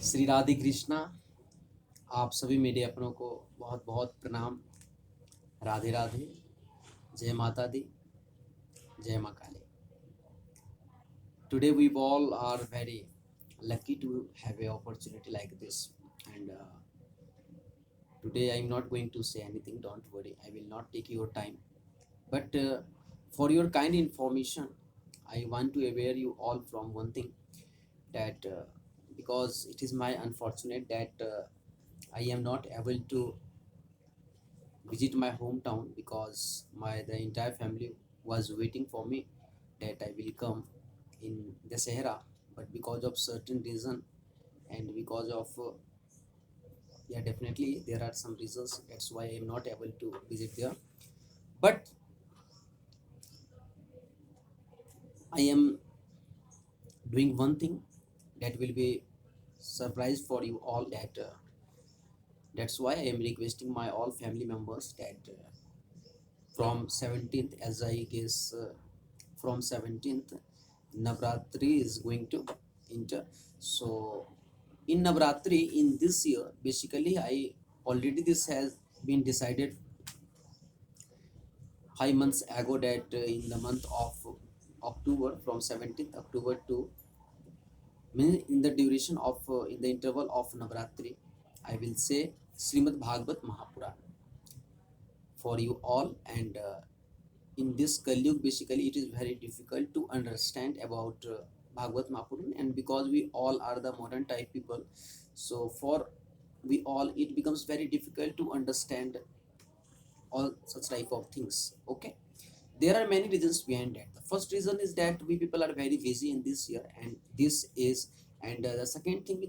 श्री राधे कृष्णा। आप सभी मेरे अपनों को बहुत बहुत प्रणाम। राधे राधे। जय माता दी। जय माँ काली। Today we all are very lucky to have a opportunity like this, and today I'm not going to say anything. Don't worry, I will not take your time, but for your kind information, I want to aware you all from one thing, that because it is my unfortunate that I am not able to visit my hometown, because my the entire family was waiting for me that I will come in the Sahara, but because of certain reason, and because of yeah, definitely there are some reasons, that's why I am not able to visit there. But I am doing one thing that will be surprise for you all, that that's why I am requesting my all family members that from 17th, as I guess from 17th Navratri is going to enter. So in Navratri in this year, basically I already, this has been decided 5 months ago, that in the month of October, from 17th October to in the duration of in the interval of Navratri, I will say Srimad Bhagavad Mahapuran for you all. And in this Kalyug, basically it is very difficult to understand about Bhagavad Mahapuran, and because we all are the modern type people, so for we all it becomes very difficult to understand all such type of things. Okay, there are many reasons behind that. The first reason is that we people are very busy in this year, and this is, and the second thing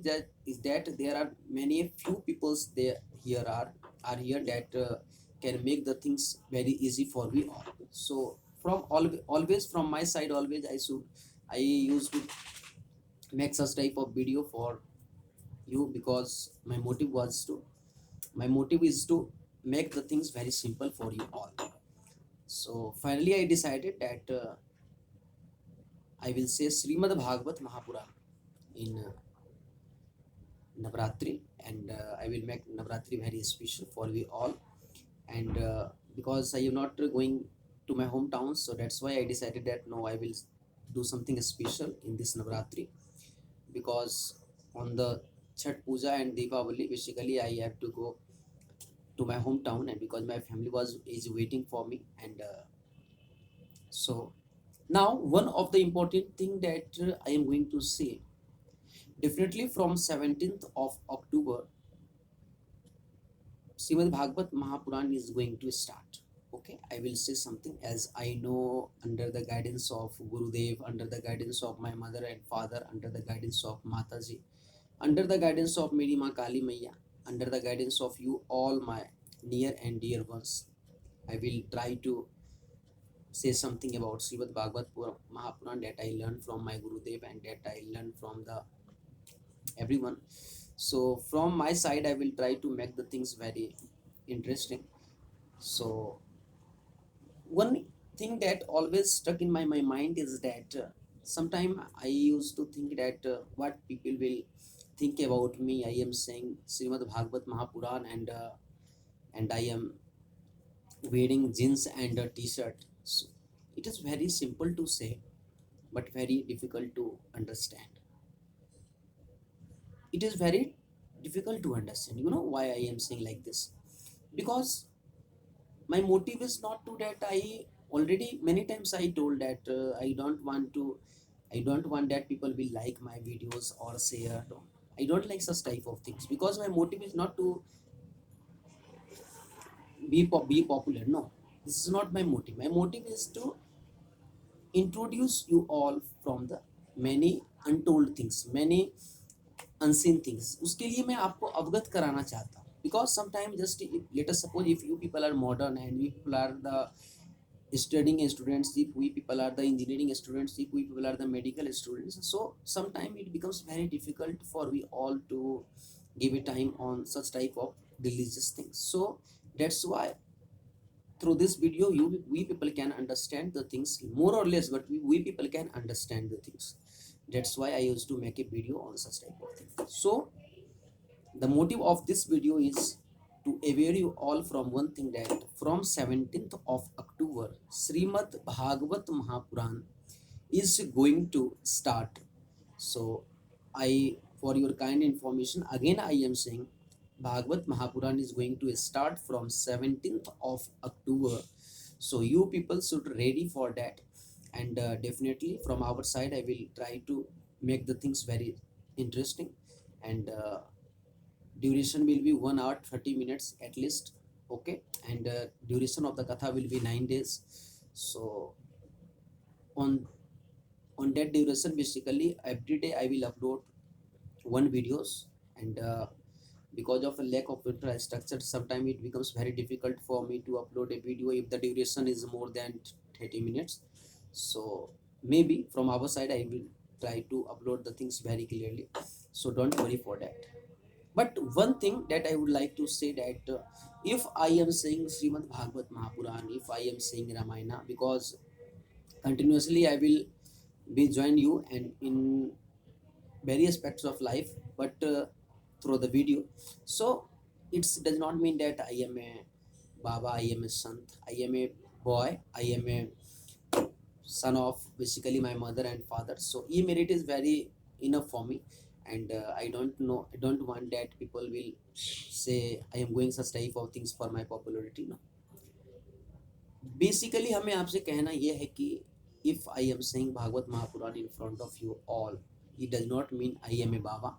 is that there are many few peoples there here are here that can make the things very easy for we all. So from always from my side, always I used to make such type of video for you, because my motive is to make the things very simple for you all. So finally I decided that I will say Srimad Bhagavat Mahapuran in Navratri, and I will make Navratri very special for we all. And because I am not going to my hometown, so that's why I decided that no, I will do something special in this Navratri, because on the Chhat Puja and Deepavali, basically I have to go to my hometown, and because my family was is waiting for me. And so now one of the important thing that I am going to say, definitely from 17th of October, Srimad Bhagavad Mahapuran is going to start. Okay, I will say something as I know, under the guidance of Gurudev, under the guidance of my mother and father, under the guidance of Mataji, under the guidance of Meri Ma Kali Maiya, under the guidance of you all my near and dear ones, I will try to say something about Srimad Bhagavad Mahapuran that I learned from my Gurudev, and that I learned from the everyone. So from my side, I will try to make the things very interesting. So one thing that always stuck in my mind is that sometime I used to think that what people will think about me. I am saying Srimad Bhagavad Mahapuran, and I am wearing jeans and a t-shirt. So it is very simple to say, but very difficult to understand. It is very difficult to understand. You know why I am saying like this? Because my motive is not to that. I already many times I told that I don't want that people will like my videos or share. I don't like such type of things, because my motive is not to be popular. No, this is not my motive. My motive is to introduce you all from the many untold things, many unseen things. उसके लिए मैं आपको अवगत कराना चाहता हूँ, because sometimes just let us suppose if you people are modern, and you people are the studying students, if we people are the engineering students, if we people are the medical students, so sometimes it becomes very difficult for we all to give a time on such type of religious things. So that's why through this video we people can understand the things more or less, but we people can understand the things. That's why I used to make a video on such type of thing. So The motive of this video is to aware you all from one thing, that from 17th of October, Srimad Bhagavad Mahapuran is going to start. So for your kind information, again I am saying Bhagavad Mahapuran is going to start from 17th of October. So you people should ready for that, and definitely from our side I will try to make the things very interesting, and duration will be 1 hour 30 minutes at least. Okay, and duration of the katha will be 9 days. So on that duration, basically every day I will upload one videos, and because of a lack of infrastructure, sometimes it becomes very difficult for me to upload a video if the duration is more than 30 minutes. So maybe from our side I will try to upload the things very clearly, so don't worry for that. But one thing that I would like to say, that if I am saying Srimad Bhagavad Mahapuran, if I am saying Ramayana, because continuously I will be join you and in various aspects of life, but through the video. So it does not mean that I am a Baba, I am a Sant, I am a boy, I am a son of basically my mother and father. So e-merit is very enough for me, and I don't want that people will say I am going such type of things for my popularity. No, basically हमें आपसे कहना यह है कि if I am saying Bhagavad Mahapuran in front of you all, it does not mean I am a Baba.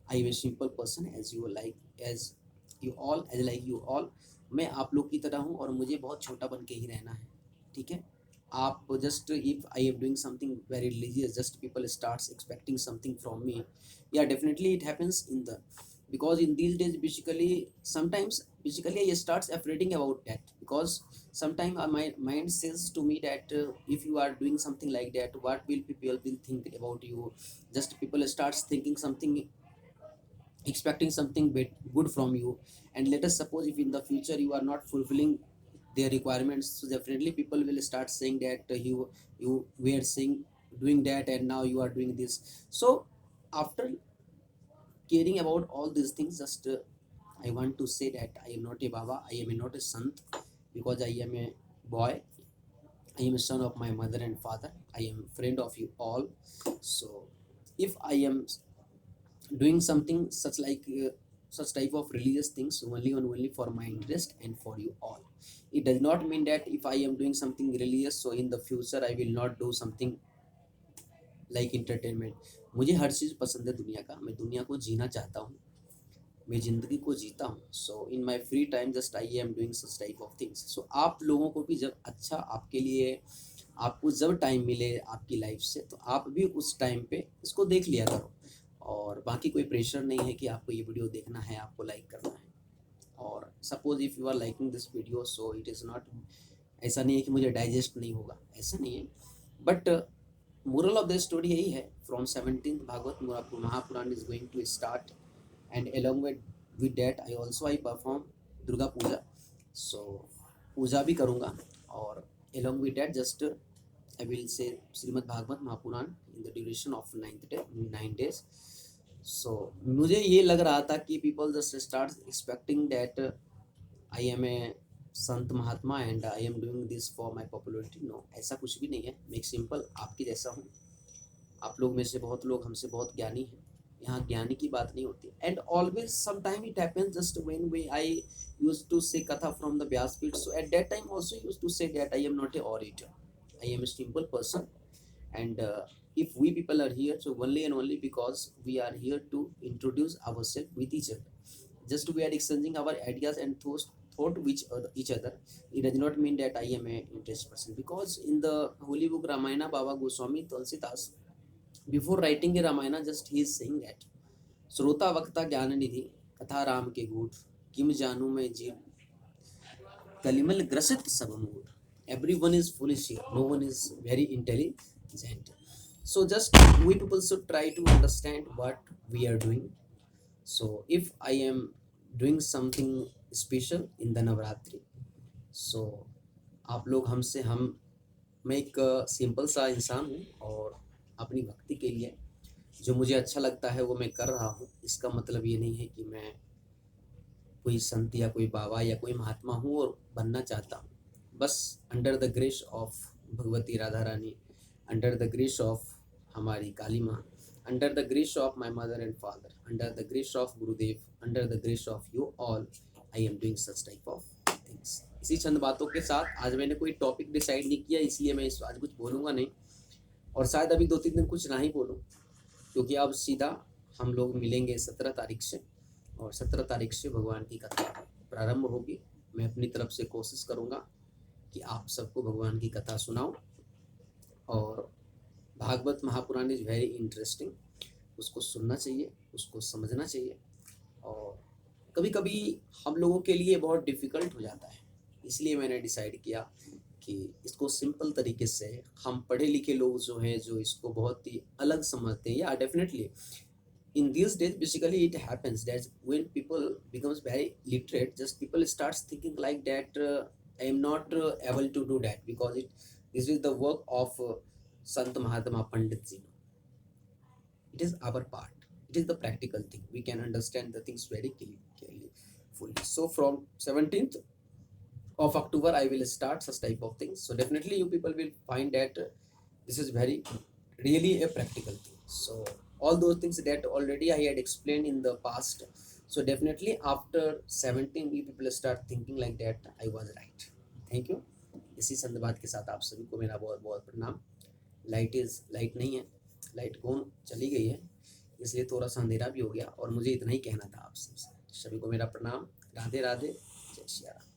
I am a simple person as you like, as you all, as like you all. मैं आप लोग की तरह हूँ और मुझे बहुत छोटा बन के ही रहना है, ठीक है। आप just if I am doing something very religious, just people starts expecting something from me. Yeah, definitely it happens in the, because in these days basically sometimes basically I starts afraiding about that, because sometimes my mind says to me that if you are doing something like that, what will people will think about you. Just people starts thinking something, expecting something good from you, and let us suppose if in the future you are not fulfilling their requirements, so definitely people will start saying that you were saying doing that and now you are doing this. So after caring about all these things, just I want to say that I am not a Baba, I am not a Sant, because I am a boy, I am a son of my mother and father, I am friend of you all. So if I am doing something such like such type of religious things only for my interest and for you all, it does not mean that if I am doing something religious, so in the future I will not do something like entertainment. मुझे हर चीज़ पसंद है दुनिया का, मैं दुनिया को जीना चाहता हूँ, मैं ज़िंदगी को जीता हूँ। So in my free time just I am doing such type of things. So आप लोगों को भी जब अच्छा आपके लिए आपको जब टाइम मिले आपकी लाइफ से, तो आप भी उस टाइम पे इसको देख लिया करो, और बाकी कोई प्रेशर नहीं है कि आपको ये वीडियो देखना है, आपको लाइक करना है। और suppose if you are liking this video, so it is not, ऐसा नहीं है कि मुझे डाइजेस्ट नहीं होगा, ऐसा नहीं है। But moral of the story यही है, from 17th Bhagwat Mahapuran is going to start, and along with that I perform Durga Puja. So पूजा भी करूँगा, और along with that just I will say Shrimad Bhagavat Mahapuran in the duration of 9 days. So मुझे ये लग रहा था कि people just start expecting that I am a sant mahatma and I am doing this for my popularity. No, ऐसा कुछ भी नहीं है। मैं एक सिंपल आपकी जैसा हूँ। आप लोग में से बहुत लोग हमसे बहुत ज्ञानी हैं, यहाँ ज्ञानी की बात नहीं होती। And always some time it happens just when we I used to say katha from the vyaspeeth, so at that time also used to say that I am not a orator, I am a simple person, and if we people are here, so only and only because we are here to introduce ourselves with each other, just we are exchanging our ideas and thought which each other. It does not mean that I am a interest person, because in the holy book Ramayana, Baba Goswami Tulsidas, before writing a Ramayana, just he is saying that श्रोता वक्ता ज्ञान निधि कथा राम के गूढ़, किम जानू मैं जीव कलिमल ग्रसित सब मूढ़। Everyone is foolish here, no one is very intelligent. So just we people should try to understand what we are doing. So if I am doing something special in the Navratri, so आप लोग हमसे हम मैं एक simple सा इंसान हूँ, और अपनी भक्ति के लिए जो मुझे अच्छा लगता है वो मैं कर रहा हूँ। इसका मतलब ये नहीं है कि मैं कोई संत या कोई बाबा या कोई महात्मा हूँ और बनना चाहता हूँ। बस under the grace of Bhagwati Radha Rani, under the grace of हमारी Kali Maa, under the grace of my mother and father, under the grace of Gurudev, under the grace of you all, I am doing such type of things. इसी चंद बातों के साथ आज मैंने कोई topic decide नहीं किया, इसलिए मैं इस आज कुछ बोलूँगा नहीं, और शायद अभी 2-3 दिन कुछ ना ही बोलूँ, क्योंकि अब सीधा हम लोग मिलेंगे 17 तारीख से, और 17 तारीख से भगवान की कथा प्रारंभ होगी। मैं अपनी तरफ से कोशिश करूँगा कि आप सबको भगवान की कथा सुनाऊं, और Bhagavata Mahapurana is very interesting, उसको सुनना चाहिए, उसको समझना चाहिए, और कभी कभी हम लोगों के लिए बहुत डिफ़िकल्ट हो जाता है, इसलिए मैंने डिसाइड किया कि इसको सिंपल तरीके से, हम पढ़े लिखे लोग जो हैं जो इसको बहुत ही अलग समझते हैं, या definitely in these days basically it happens that when people becomes very literate, just people starts thinking like that, I am not able to do that because this is the work of Sant Mahatma Pandit ji. It is our part, it is the practical thing, we can understand the things very clearly, fully. So from 17th of October I will start such type of things, so definitely you people will find that this is very really a practical thing. So all those things that already I had explained in the past, so definitely after 17 you people start thinking like that, I was right. Thank you. इसी संदर्भात के साथ आप सभी को मेरा बहुत बहुत प्रणाम। लाइट नहीं है, लाइट कौन चली गई है, इसलिए थोड़ा सा अंधेरा भी हो गया, और मुझे इतना ही कहना था आप सभी को मेरा प्रणाम। राधे राधे, जय श्री राम।